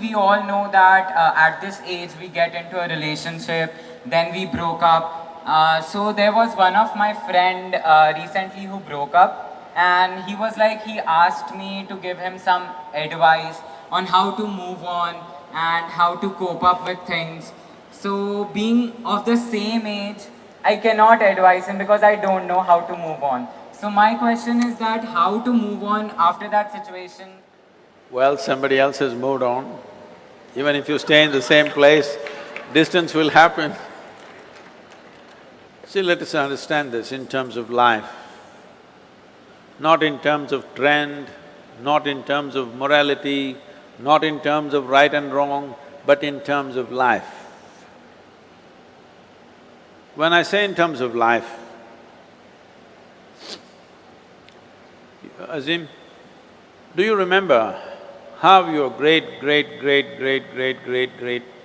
we all know that at this age we get into a relationship, then we broke up. So there was one of my friend recently who broke up, and he was like, he asked me to give him some advice on how to move on and how to cope up with things. So being of the same age, I cannot advise him because I don't know how to move on. So my question is that how to move on after that situation? Well, somebody else has moved on. Even if you stay in the same place, distance will happen. See, let us understand this in terms of life, not in terms of trend, not in terms of morality, not in terms of right and wrong, but in terms of life. When I say in terms of life, Azim, do you remember how your great,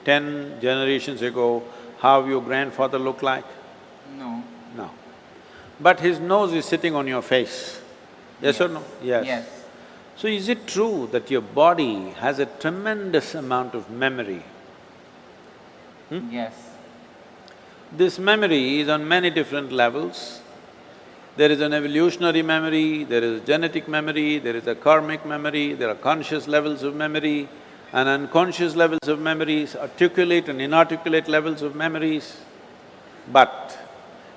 10 generations ago, how your grandfather looked like? No. No. But his nose is sitting on your face, yes or no? Yes. Yes. So is it true that your body has a tremendous amount of memory? Yes. This memory is on many different levels. There is an evolutionary memory, there is a genetic memory, there is a karmic memory, there are conscious levels of memory and unconscious levels of memories, articulate and inarticulate levels of memories. But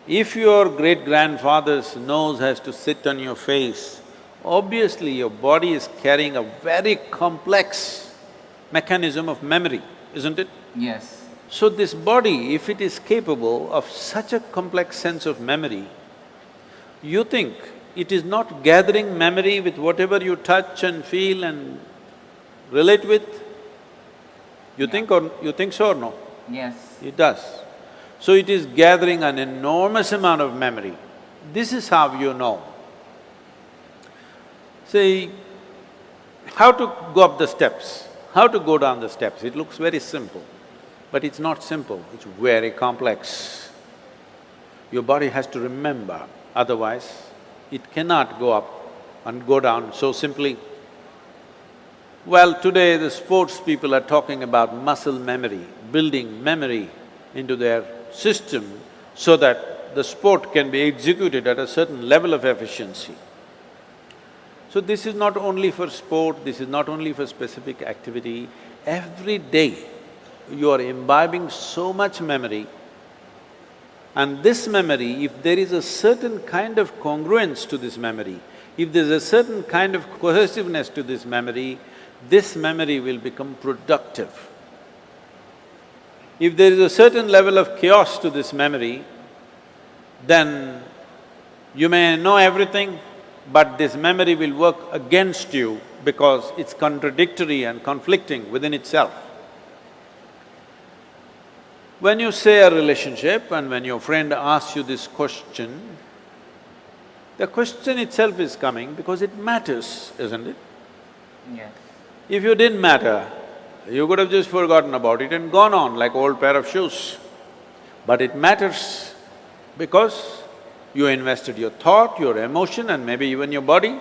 if your great-grandfather's nose has to sit on your face, obviously your body is carrying a very complex mechanism of memory, isn't it? Yes. So this body, if it is capable of such a complex sense of memory, you think it is not gathering memory with whatever you touch and feel and relate with? You think so or no? Yes. It does. So it is gathering an enormous amount of memory. This is how you know. See, how to go up the steps, how to go down the steps, it looks very simple. But it's not simple, it's very complex. Your body has to remember, otherwise it cannot go up and go down so simply. Well, today the sports people are talking about muscle memory, building memory into their system so that the sport can be executed at a certain level of efficiency. So this is not only for sport, this is not only for specific activity, every day you are imbibing so much memory, and this memory, if there is a certain kind of congruence to this memory, if there's a certain kind of cohesiveness to this memory will become productive. If there is a certain level of chaos to this memory, then you may know everything, but this memory will work against you because it's contradictory and conflicting within itself. When you say a relationship and when your friend asks you this question, the question itself is coming because it matters, isn't it? Yes. If you didn't matter, you could have just forgotten about it and gone on like old pair of shoes. But it matters because you invested your thought, your emotion and maybe even your body.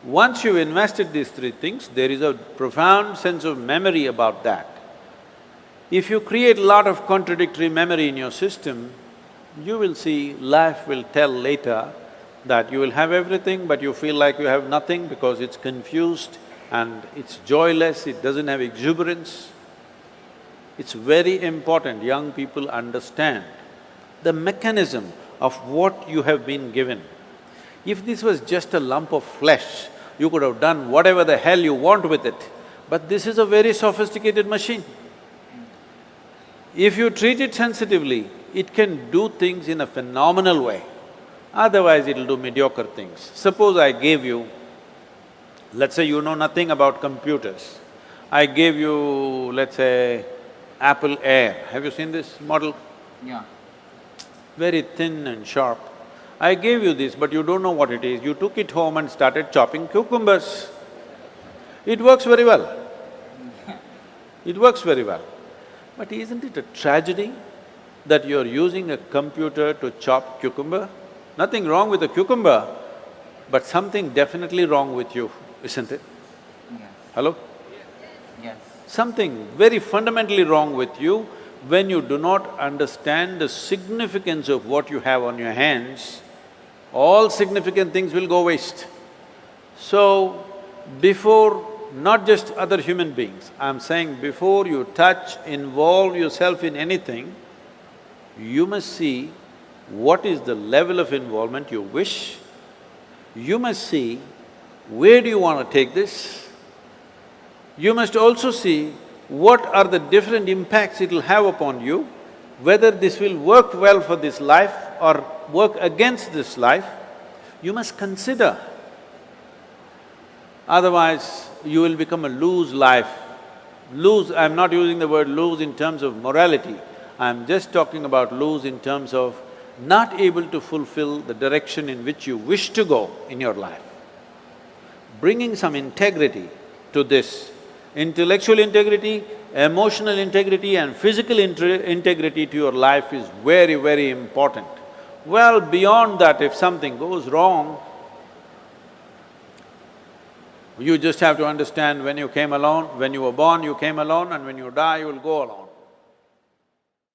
Once you've invested these three things, there is a profound sense of memory about that. If you create a lot of contradictory memory in your system, you will see life will tell later that you will have everything but you feel like you have nothing because it's confused and it's joyless, it doesn't have exuberance. It's very important young people understand the mechanism of what you have been given. If this was just a lump of flesh, you could have done whatever the hell you want with it, but this is a very sophisticated machine. If you treat it sensitively, it can do things in a phenomenal way, otherwise it'll do mediocre things. Suppose I gave you, let's say you know nothing about computers, I gave you, let's say, Apple Air. Have you seen this model? Yeah. Very thin and sharp. I gave you this, but you don't know what it is. You took it home and started chopping cucumbers. It works very well. It works very well. But isn't it a tragedy that you're using a computer to chop cucumber? Nothing wrong with the cucumber, but something definitely wrong with you, isn't it? Yes. Hello? Yes. Something very fundamentally wrong with you when you do not understand the significance of what you have on your hands. All significant things will go waste. So, before, not just other human beings, I'm saying before you touch, involve yourself in anything, you must see what is the level of involvement you wish. You must see where do you want to take this. You must also see what are the different impacts it'll have upon you, whether this will work well for this life or work against this life. You must consider. Otherwise, you will become a loose life. Loose, I'm not using the word loose in terms of morality, I'm just talking about loose in terms of not able to fulfill the direction in which you wish to go in your life. Bringing some integrity to this, intellectual integrity, emotional integrity and physical integrity to your life is very, very important. Well, beyond that, if something goes wrong, you just have to understand when you came alone, when you were born, you came alone, and when you die, you will go alone.